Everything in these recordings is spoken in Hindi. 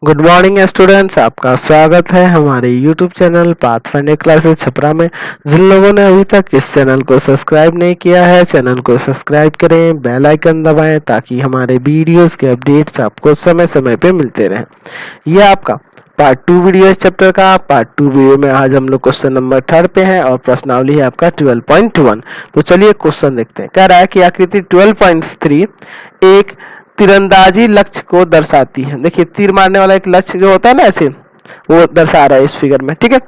गुड मॉर्निंग स्टूडेंट्स, आपका स्वागत है हमारे YouTube channel pathfinder classes Chhapra में। जिन लोगों ने अभी तक इस चैनल को सब्सक्राइब नहीं किया है, चैनल को सब्सक्राइब करें, बेल आइकन दबाएं ताकि हमारे वीडियोस के अपडेट्स आपको समय समय पे मिलते रहें। यह आपका पार्ट 2 वीडियो इस चैप्टर का। पार्ट 2 वीडियो में आज हम लोग क्वेश्चन नंबर 3 पे हैं और प्रश्नावली है आपका 12.1। तो चलिए क्वेश्चन देखते हैं। कह रहा है कि आकृति 12.3 एक तीरंदाजी लक्ष्य को दर्शाती है। देखिए, तीर मारने वाला एक लक्ष्य जो होता है ना, ऐसे वो दर्शा रहा है इस फिगर में। ठीक है,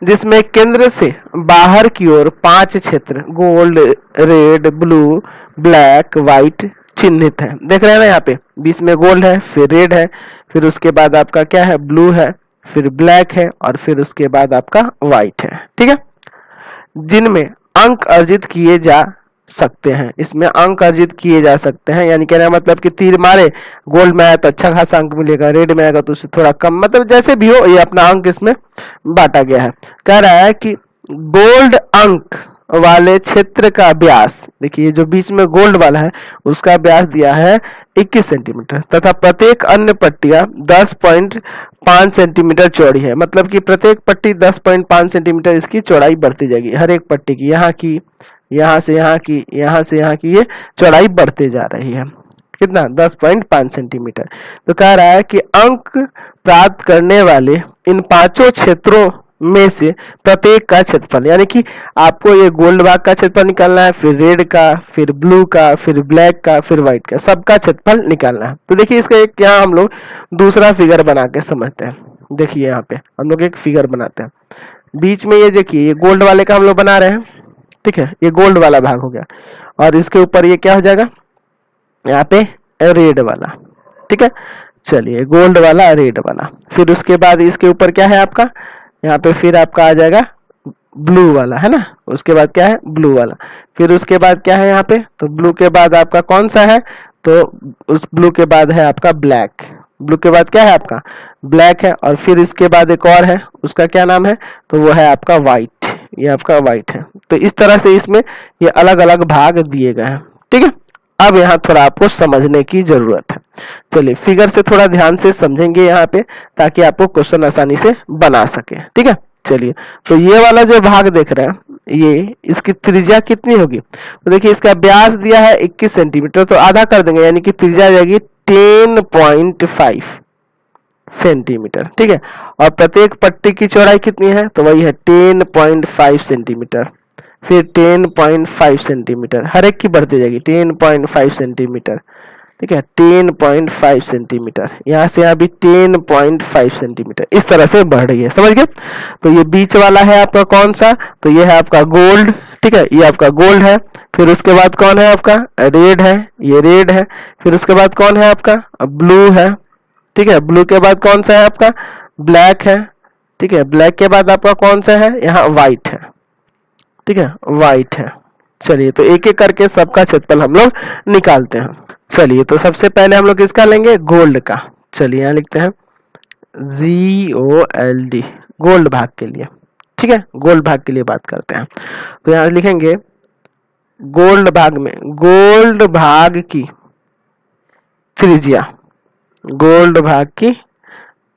जिसमें केंद्र से बाहर की ओर 5 क्षेत्र gold, red, blue, black, white चिन्हित है। देख रहे हैं ना, यहाँ पे बीच में गोल्ड है, फिर रेड है, फिर उसके बाद आपका क्या है, ब्लू है, फिर ब्लैक है और फिर उसके बाद आपका व्हाइट है। ठीक है, जिनमें अंक अर्जित किए जा सकते हैं। इसमें अंक अर्जित किए जा सकते हैं, यानी कहने का मतलब कि तीर मारे, गोल्ड में आया तो अच्छा खासा अंक मिलेगा, रेड में आएगा तो उससे थोड़ा कम, मतलब जैसे भी हो ये अपना अंक इसमें बांटा गया है। कह रहा है कि गोल्ड अंक वाले क्षेत्र का व्यास, देखिए जो बीच में गोल्ड वाला है उसका व्यास दिया है 21 सेंटीमीटर तथा प्रत्येक अन्य पट्टियां 10.5 सेंटीमीटर चौड़ी है। मतलब कि प्रत्येक पट्टी 10.5 सेंटीमीटर इसकी चौड़ाई बढ़ती जाएगी। हर एक पट्टी की, यहाँ की, यहाँ से यहाँ की, यहाँ से यहाँ की, ये चौड़ाई बढ़ती जा रही है। कितना? 10.5 सेंटीमीटर। तो कह रहा है कि अंक प्राप्त करने वाले इन पांचों क्षेत्रों में से प्रत्येक का क्षेत्रफल, यानी कि आपको ये गोल्ड भाग का क्षेत्रफल निकालना है, फिर रेड का, फिर ब्लू का, फिर ब्लैक का, फिर व्हाइट का, सबका क्षेत्रफल निकालना है। तो देखिए इसका एक यहाँ हम लोग दूसरा फिगर बना के समझते हैं। देखिए यहाँ पे हम लोग एक फिगर बनाते हैं। बीच में ये देखिए, ये गोल्ड वाले का हम लोग बना रहे हैं। ठीक है, ये गोल्ड वाला भाग हो गया और इसके ऊपर ये क्या हो जाएगा, यहाँ पे रेड वाला। ठीक है, चलिए गोल्ड वाला, रेड वाला, फिर उसके बाद इसके ऊपर क्या है आपका, यहाँ पे फिर आपका आ जाएगा ब्लू वाला, है ना। उसके बाद क्या है, ब्लू वाला, फिर उसके बाद क्या है यहाँ पे, तो ब्लू के बाद आपका कौन सा है, तो उस ब्लू के बाद है आपका ब्लैक। ब्लू के बाद क्या है आपका, ब्लैक है, और फिर इसके बाद एक और है, उसका क्या नाम है, तो वो है आपका व्हाइट। ये आपका व्हाइट है। तो इस तरह से इसमें ये अलग अलग भाग दिए गए हैं। ठीक है, अब यहाँ थोड़ा आपको समझने की जरूरत है। चलिए फिगर से थोड़ा ध्यान से समझेंगे यहाँ पे, ताकि आपको क्वेश्चन आसानी से बना सके। ठीक है, चलिए तो ये वाला जो भाग देख रहे हैं, ये इसकी त्रिज्या कितनी होगी, तो देखिए इसका व्यास दिया है 21 सेंटीमीटर, तो आधा कर देंगे, यानी कि त्रिज्या जाएगी 10.5 सेंटीमीटर। ठीक है, और प्रत्येक पट्टी की चौड़ाई कितनी है, तो वही है 10.5 सेंटीमीटर, फिर 10.5 सेंटीमीटर, हर एक की बढ़ती जाएगी 10.5 सेंटीमीटर। ठीक है, 10.5 सेंटीमीटर, यहाँ से यहाँ भी 10.5 सेंटीमीटर, इस तरह से बढ़ रही है। समझ गए। तो ये बीच वाला है आपका कौन सा, तो ये है आपका गोल्ड। ठीक है, ये आपका गोल्ड है, फिर उसके बाद कौन है आपका, रेड है, ये रेड है, फिर उसके बाद कौन है आपका, ब्लू है। ठीक है, ब्लू के बाद कौन सा है आपका, ब्लैक है। ठीक है, ब्लैक के बाद आपका कौन सा है, यहाँ व्हाइट है। ठीक है, व्हाइट है। चलिए तो एक एक करके सबका क्षेत्रफल हम लोग निकालते हैं। चलिए तो सबसे पहले हम लोग किसका लेंगे, गोल्ड का। चलिए यहाँ लिखते हैं GOLD, गोल्ड भाग के लिए। ठीक है, गोल्ड भाग के लिए बात करते हैं। तो यहाँ लिखेंगे गोल्ड भाग में, गोल्ड भाग की त्रिज्या, गोल्ड भाग की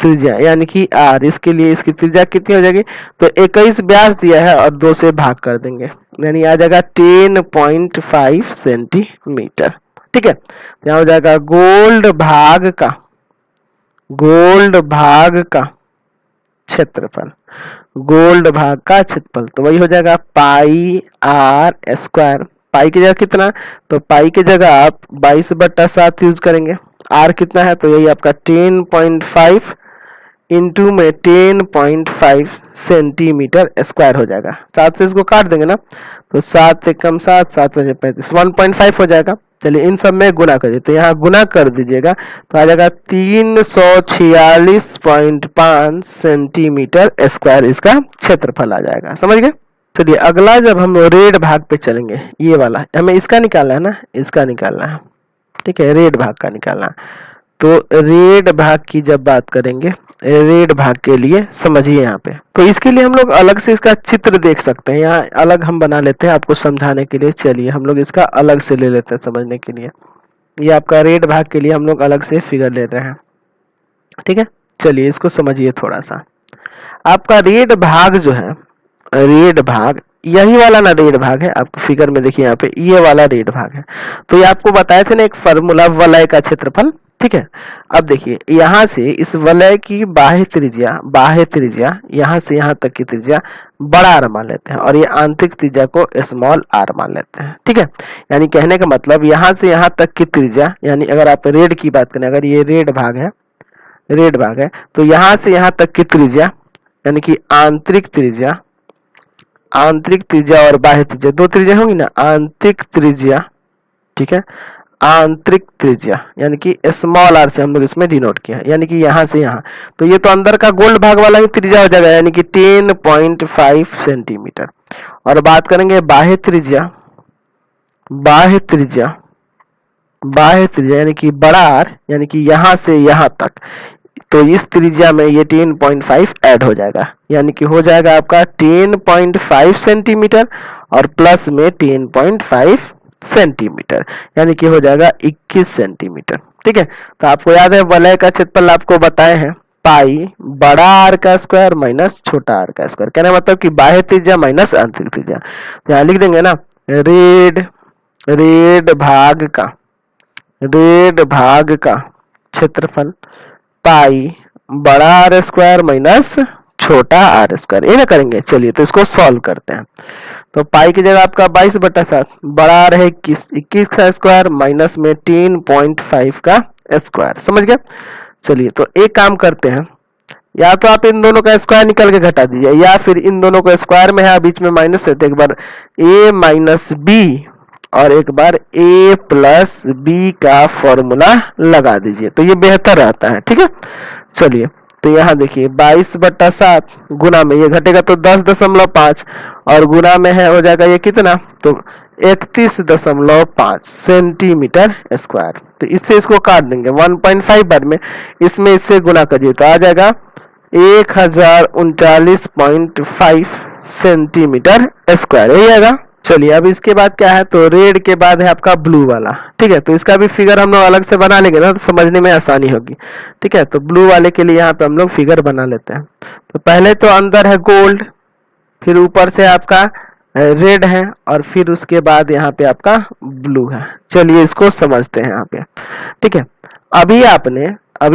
त्रिज्या यानी कि R, इसके लिए इसकी त्रिज्या कितनी हो जाएगी, तो 21 व्यास दिया है और 2 से भाग कर देंगे, यानी आ जाएगा 10.5 सेंटीमीटर। ठीक है, यहाँ हो जाएगा गोल्ड भाग का, गोल्ड भाग का क्षेत्रफल, गोल्ड भाग का क्षेत्रफल, तो वही हो जाएगा पाई R स्क्वायर। पाई की जगह कितना, तो पाई की जगह आप 22/7 यूज करेंगे। R कितना है, तो यही आपका 10.5 इंटू में 10.5 सेंटीमीटर स्क्वायर हो जाएगा। 7 से इसको काट देंगे ना, तो 7 एकम 7, 7 बजे 35, 1.5 हो जाएगा। चलिए इन सब में गुना करिए, तो यहाँ गुना कर दीजिएगा, तो आ जाएगा 346.5 सेंटीमीटर स्क्वायर इसका क्षेत्रफल आ जाएगा। समझ गए। चलिए अगला जब हम रेड भाग पे चलेंगे, ये वाला हमें इसका निकालना है ना, इसका निकालना है। ठीक है, रेड भाग का निकालना है। तो रेड भाग की जब बात करेंगे, रेड भाग के लिए समझिए यहाँ पे, तो इसके लिए हम लोग अलग से इसका चित्र देख सकते हैं, यहाँ अलग हम बना लेते हैं आपको समझाने के लिए। चलिए हम लोग इसका अलग से ले लेते हैं समझने के लिए। ये आपका रेड भाग के लिए हम लोग अलग से फिगर ले रहे हैं। ठीक है, चलिए इसको समझिए थोड़ा सा। आपका रेड भाग जो है, रेड भाग यही वाला ना, रेड भाग है आपको फिगर में देखिए यहाँ पे ये वाला रेड भाग है। तो ये आपको बताए थे ना एक फार्मूला वलय का क्षेत्रफल, ठीक है। अब देखिए यहाँ से इस वलय की बाह्य त्रिज्या यहाँ से यहाँ तक की त्रिज्या बड़ा आर मान लेते हैं और ये आंतरिक त्रिज्या को स्मॉल आर मान लेते हैं, ठीक है। यानी कहने का मतलब यहाँ से यहाँ तक की त्रिज्या, यानी अगर आप रेड की बात करें, अगर ये रेड भाग है तो यहाँ से यहाँ तक की त्रिज्या यानी कि आंतरिक त्रिज्या और बाह्य त्रिज्या, दो त्रिज्या होंगी ना, आंतरिक त्रिज्या, ठीक है, आंतरिक त्रिज्या यानी कि स्मॉल आर से हम लोग इसमें डिनोट किया है, यानी कि यहाँ से यहाँ, तो ये तो अंदर का गोल्ड भाग वाला ही त्रिज्या हो जाएगा, यानी कि 10.5 सेंटीमीटर। और बात करेंगे बाह्य त्रिज्या यानी कि बड़ा आर, यानी कि यहाँ से यहाँ तक, तो इस त्रिज्या में ये 10.5 ऐड हो जाएगा, यानी कि हो जाएगा आपका 10.5 सेंटीमीटर और प्लस में 10.5 सेंटीमीटर, यानी कि हो जाएगा 21 सेंटीमीटर, ठीक है। तो आपको याद है वलय का क्षेत्रफल आपको बताए हैं पाई बड़ा आर का स्क्वायर माइनस छोटा आर का स्क्वायर, कहने मतलब कि बाह्य त्रिज्या माइनस आंतरिक त्रिज्या। यहाँ लिख देंगे ना, रेड भाग का क्षेत्रफल पाई बड़ा आर स्क्वायर माइनस छोटा आर स्क्वायर, ये ना करेंगे। चलिए तो इसको सॉल्व करते हैं। तो पाई की जगह आपका 22/7, बड़ा आर है 21 का स्क्वायर माइनस में 10.5 का स्क्वायर, समझ गए। चलिए तो एक काम करते हैं, या तो आप इन दोनों का स्क्वायर निकल के घटा दीजिए, या फिर इन दोनों को स्क्वायर में है बीच में माइनस है, तो एक बार a माइनस बी और एक बार a प्लस बी का फॉर्मूला लगा दीजिए, तो ये बेहतर रहता है, ठीक है। चलिए तो यहाँ देखिए 22/7 गुना में ये घटेगा तो 10.5 और गुना में है हो जाएगा ये कितना, तो 31.5 सेंटीमीटर स्क्वायर। तो इससे इसको काट देंगे 1.5 बार में, इसमें इससे गुना करिए तो आ जाएगा 1039.5 सेंटीमीटर स्क्वायर, यही आएगा। चलिए अब इसके बाद क्या है, तो रेड के बाद है आपका ब्लू वाला, ठीक है। तो इसका भी फिगर हम लोग अलग से बना लेंगे ना, तो समझने में आसानी होगी, ठीक है। तो ब्लू वाले के लिए यहाँ पे हम लोग फिगर बना लेते हैं। तो पहले तो अंदर है गोल्ड, फिर ऊपर से आपका रेड है और फिर उसके बाद यहाँ पे आपका ब्लू है। चलिए इसको समझते हैं यहाँ पे, ठीक है। अभी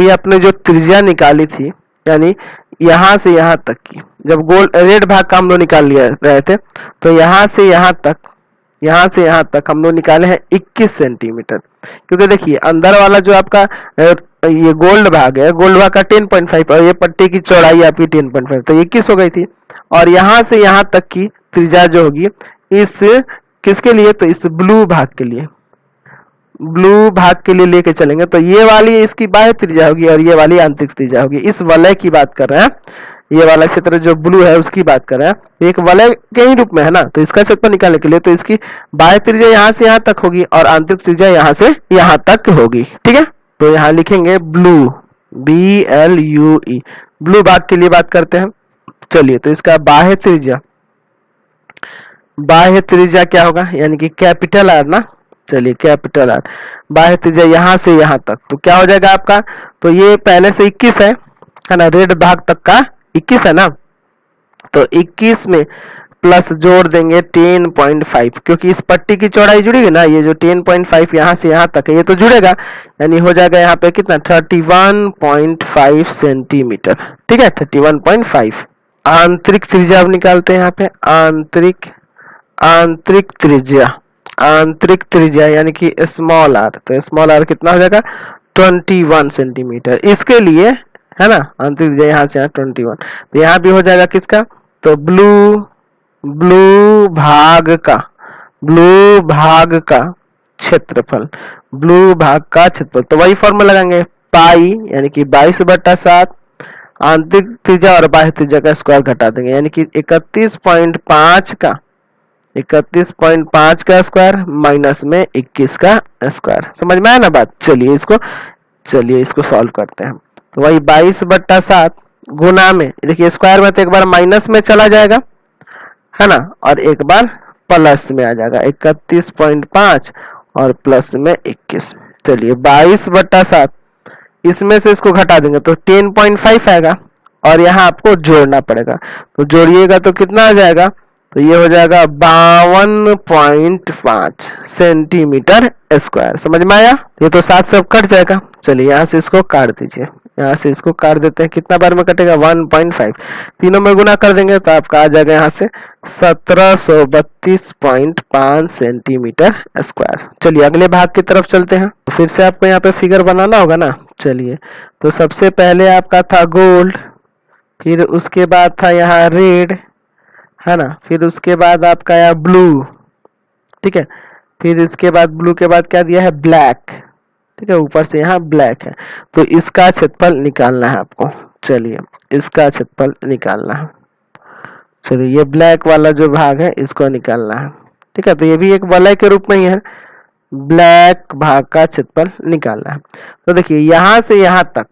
आपने जो त्रिज्या निकाली थी, यानी यहाँ से यहाँ तक की, जब गोल्ड रेड भाग का हम लोग निकाल लिया रहे थे, तो यहाँ से यहाँ तक हम लोग निकाले हैं 21 सेंटीमीटर, क्योंकि देखिए अंदर वाला जो आपका ये गोल्ड भाग है, गोल्ड भाग का 10.5 और ये पट्टी की चौड़ाई आपकी 10.5, तो 21 हो गई थी। और यहाँ से यहाँ तक की त्रिज्या जो होगी इस किसके लिए, तो इस ब्लू भाग के लिए लेके चलेंगे, तो ये वाली इसकी बाह्य त्रिज्या होगी और ये वाली आंतरिक त्रिज्या होगी। इस वलय की बात कर रहे हैं, ये वाला क्षेत्र जो ब्लू है उसकी बात कर रहे हैं, एक वलय के ही रूप में है ना, तो इसका क्षेत्रफल निकालने के लिए तो इसकी बाह्य त्रिज्या यहाँ से यहाँ तक होगी और आंतरिक त्रिज्या यहाँ से यहाँ तक होगी, ठीक है। तो यहाँ लिखेंगे ब्लू, BLUE, ब्लू भाग के लिए बात करते हैं। चलिए तो इसका बाह्य त्रिज्या क्या होगा, यानी कि कैपिटल आर ना, चलिए कैपिटल आर, बाह्य त्रिज्या यहाँ से यहाँ तक, तो क्या हो जाएगा आपका, तो ये पहले से 21 है ना, रेड भाग तक का 21 है ना, तो 21 में प्लस जोड़ देंगे 10.5, क्योंकि इस पट्टी की चौड़ाई जुड़ेगी ना, ये जो 10.5 यहाँ से यहाँ तक है ये तो जुड़ेगा, यानी हो जाएगा यहाँ पे कितना 31.5 सेंटीमीटर, ठीक है, 31.5। आंतरिक त्रिज्या अब निकालते हैं यहाँ पे, आंतरिक त्रिज्या यानी कि स्मॉल आर, तो स्मॉल आर कितना हो जाएगा 21 सेंटीमीटर, इसके लिए है ना, आंतरिक त्रिज्या यहाँ से यहाँ 21, तो यहाँ भी हो जाएगा किसका, तो ब्लू भाग का क्षेत्रफल, तो वही फॉर्मूला लगाएंगे, पाई यानी कि 22/7 आंतरिक त्रिज्या और बाह्य त्रिज्या का स्क्वायर घटा देंगे, यानी कि 31.5 का स्क्वायर माइनस में 21 का स्क्वायर, समझ में आया ना बात। चलिए इसको सॉल्व करते हैं। तो वही 22/7 गुना में, देखिए स्क्वायर में तो एक बार माइनस में चला जाएगा है ना, और एक बार प्लस में आ जाएगा 31.5 और प्लस में 21। चलिए 22/7 इसमें से इसको घटा देंगे तो 10.5 आएगा और यहाँ आपको जोड़ना पड़ेगा। तो जोड़िएगा तो कितना आ जाएगा, तो ये हो जाएगा 52.5 सेंटीमीटर स्क्वायर। समझ में आया? ये तो 7 सब कट जाएगा। चलिए यहाँ से इसको काट दीजिए, यहाँ से इसको काट देते हैं। कितना बार में कटेगा, 1.5। तीनों में गुना कर देंगे तो आपका आ जाएगा यहाँ से 1732.5 सेंटीमीटर स्क्वायर। चलिए अगले भाग की तरफ चलते हैं। फिर से आपको यहाँ पे फिगर बनाना होगा ना। चलिए तो सबसे पहले आपका था गोल्ड, फिर उसके बाद था यहाँ रेड, है ना, फिर उसके बाद आपका यहाँ ब्लू, ठीक है, फिर इसके बाद ब्लू के बाद क्या दिया है, ब्लैक, ठीक है, ऊपर से यहाँ ब्लैक है। तो इसका क्षेत्रफल निकालना है आपको। चलिए इसका क्षेत्रफल निकालना है। चलिए ये ब्लैक वाला जो भाग है इसको निकालना है, ठीक है। तो ये भी एक वलय के रूप में ही है, ब्लैक भाग का क्षेत्रफल निकालना है। तो देखिए यहाँ से यहाँ तक,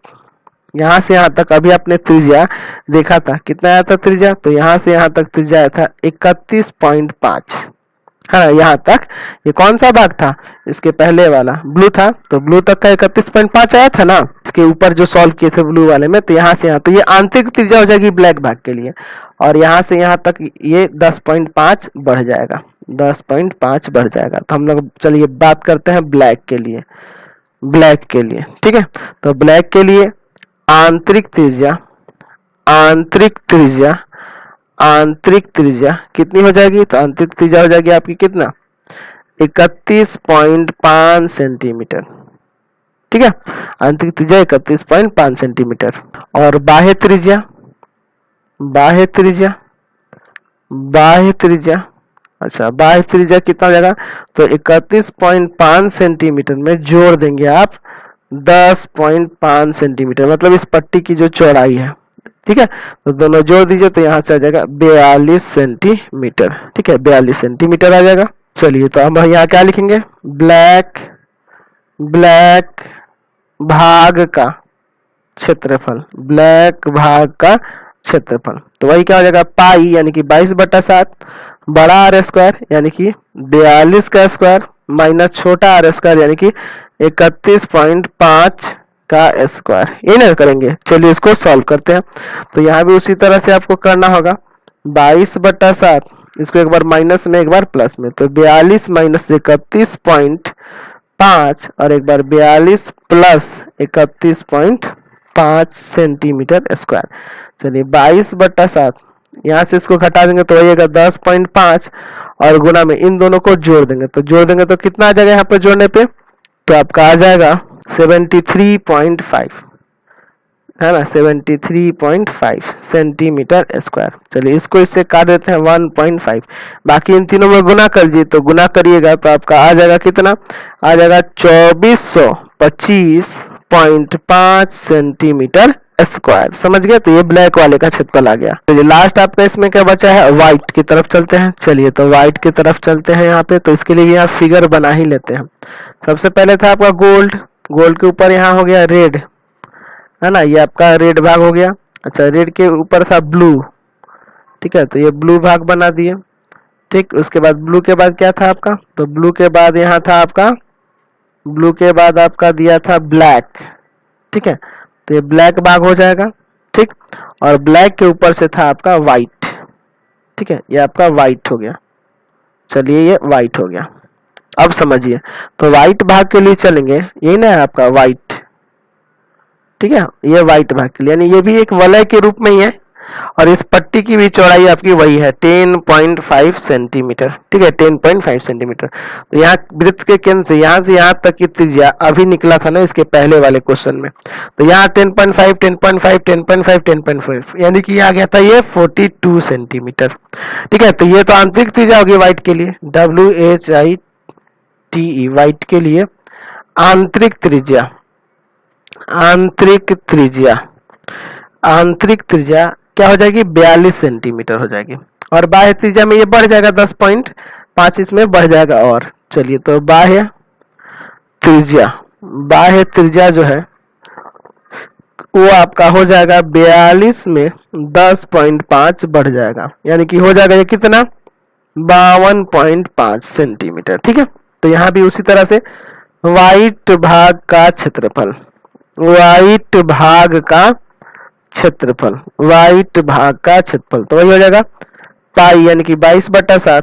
यहाँ से यहाँ तक अभी आपने त्रिज्या देखा था, कितना आया था त्रिज्या, तो यहाँ से यहाँ तक त्रिज्या आया था 31.5, है ना। यहाँ तक ये कौन सा भाग था, इसके पहले वाला ब्लू था, तो ब्लू तक का 31.5 आया था ना। इसके ऊपर जो सॉल्व किए थे ब्लू वाले में, तो यहाँ से यहाँ, तो ये आंतरिक त्रिज्या हो जाएगी ब्लैक भाग के लिए, और यहाँ से यहाँ तक ये 10.5 बढ़ जाएगा, 10.5 बढ़ जाएगा। तो हम लोग चलिए बात करते हैं ब्लैक के लिए, ब्लैक के लिए, ठीक है। तो ब्लैक के लिए आंतरिक त्रिज्या, आंतरिक त्रिज्या, आंतरिक त्रिज्या कितनी हो जाएगी, तो आंतरिक त्रिज्या हो जाएगी आपकी कितना, 31.5 सेंटीमीटर, ठीक है। आंतरिक त्रिज्या 31.5 सेंटीमीटर। और बाह्य त्रिज्या, बाह्य त्रिज्या, बाह्य त्रिज्या, अच्छा बाह्य त्रिज्या कितना हो जाएगा, तो 31.5 सेंटीमीटर में जोड़ देंगे आप 10.5 सेंटीमीटर, मतलब इस पट्टी की जो चौड़ाई है, ठीक है। तो दोनों जोड़ दीजिए तो यहाँ से आ जाएगा 42 सेंटीमीटर, ठीक है, 42 सेंटीमीटर आ जाएगा। चलिए तो हम यहाँ क्या लिखेंगे, ब्लैक, ब्लैक भाग का क्षेत्रफल, ब्लैक भाग का क्षेत्रफल, तो वही क्या हो जाएगा, पाई यानी कि 22/7 बड़ा आर स्क्वायर यानी कि 42 का स्क्वायर माइनस छोटा आर स्क्वायर यानी कि 31.5 का स्क्वायर, ये ना करेंगे। चलिए इसको सॉल्व करते हैं। तो यहाँ भी उसी तरह से आपको करना होगा, 22/7, इसको एक बार माइनस में एक बार प्लस में, तो 42 माइनस 31.5 और एक बार 42 प्लस 31.5 सेंटीमीटर स्क्वायर। चलिए 22/7, यहाँ से इसको घटा देंगे तो वही 10.5 और गुना में इन दोनों को जोड़ देंगे, तो जोड़ देंगे तो कितना आ जाएगा यहाँ पे जोड़ने पे, तो आपका आ जाएगा 73.5, है ना, 73.5 सेंटीमीटर स्क्वायर। चलिए इसको इससे काट देते हैं 1.5, बाकी इन तीनों में गुना कर लीजिए, तो गुना करिएगा तो आपका आ जाएगा कितना, आ जाएगा 2425.5 सेंटीमीटर स्क्वायर। समझ गए? तो ये ब्लैक वाले का क्षेत्रफल आ गया। तो ये लास्ट आपका इसमें क्या बचा है, व्हाइट की तरफ चलते हैं। चलिए तो व्हाइट की तरफ चलते हैं यहाँ पे, तो इसके लिए यहाँ फिगर बना ही लेते हैं। सबसे पहले था आपका गोल्ड, गोल्ड के ऊपर यहाँ हो गया रेड, है ना, ये आपका रेड भाग हो गया। अच्छा रेड के ऊपर था ब्लू, ठीक है, तो ये ब्लू भाग बना दिए, ठीक। उसके बाद ब्लू के बाद क्या था आपका, तो ब्लू के बाद यहाँ था आपका, ब्लू के बाद आपका दिया था ब्लैक, ठीक है, तो ये ब्लैक भाग हो जाएगा, ठीक। और ब्लैक के ऊपर से था आपका व्हाइट, ठीक है, ये आपका व्हाइट हो गया। चलिए ये व्हाइट हो गया। अब समझिए, तो व्हाइट भाग के लिए चलेंगे, यही ना है आपका व्हाइट, ठीक है, ये व्हाइट भाग के लिए, यानी ये भी एक वलय के रूप में ही है, और इस पट्टी की भी चौड़ाई आपकी वही है 10.5 सेंटीमीटर, ठीक है, 10.5 सेंटीमीटर। तो यहाँ वृत्त के केंद्र से यहाँ तक की त्रिज्या अभी निकला था ना इसके पहले वाले क्वेश्चन में, तो यहाँ 10.5 10.5 10.5 10.5 यानी कि आ गया था ये 42 सेंटीमीटर, ठीक है। तो ये तो आंतरिक त्रिज्या होगी व्हाइट के लिए, WHITE व्हाइट के लिए आंतरिक त्रिज्या, आंतरिक त्रिज्या, आंतरिक त्रिज्या क्या हो जाएगी, 42 सेंटीमीटर हो जाएगी। और बाह्य त्रिज्या में ये बढ़ जाएगा 10.5, इसमें बढ़ जाएगा और। चलिए तो बाह्य त्रिज्या, बाह्य त्रिज्या जो है वो आपका हो जाएगा 42 में 10.5 बढ़ जाएगा, यानी कि हो जाएगा ये कितना, 52.5 सेंटीमीटर, ठीक है। तो यहाँ भी उसी तरह से व्हाइट भाग का क्षेत्रफल, वाइट भाग का क्षेत्रफल, वाइट भाग का क्षेत्रफल तो वही हो जाएगा पाई यानी कि 22/7,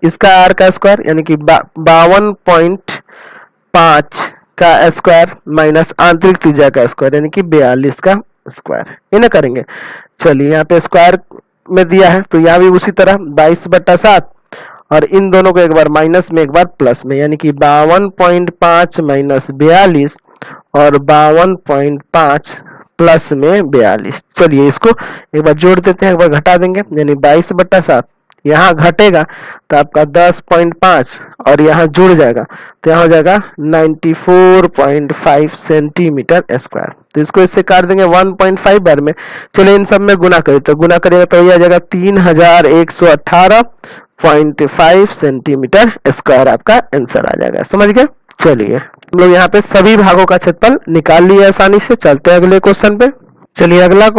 इसका आर का स्क्वायर यानी कि 52.5 का स्क्वायर माइनस आंतरिक त्रिज्या का स्क्वायर यानी कि 42 का स्क्वायर, इन्हें करेंगे। चलिए यहाँ पे स्क्वायर में दिया है तो यहाँ भी उसी तरह 22/7 और इन दोनों को एक बार माइनस में एक बार प्लस में, यानी कि 52.5 माइनस 42 और 52.5 प्लस में 42। चलिए इसको एक बार जोड़ देते हैं, एक बार घटा देंगे, यानी 22/7 यहाँ घटेगा तो आपका 10.5 और यहाँ जुड़ जाएगा तो यहाँ हो जाएगा 94.5 सेंटीमीटर स्क्वायर। तो इसको इससे काट देंगे 1.5 बार में। चलिए इन सब में गुना करें तो गुना करेगा तो यह आ जाएगा 3118.5 सेंटीमीटर स्क्वायर आपका आंसर आ जाएगा। समझ गए? चलिए हम लोग यहाँ पे सभी भागों का क्षेत्रफल निकाल लिए आसानी से। चलते हैं अगले क्वेश्चन पे। चलिए अगला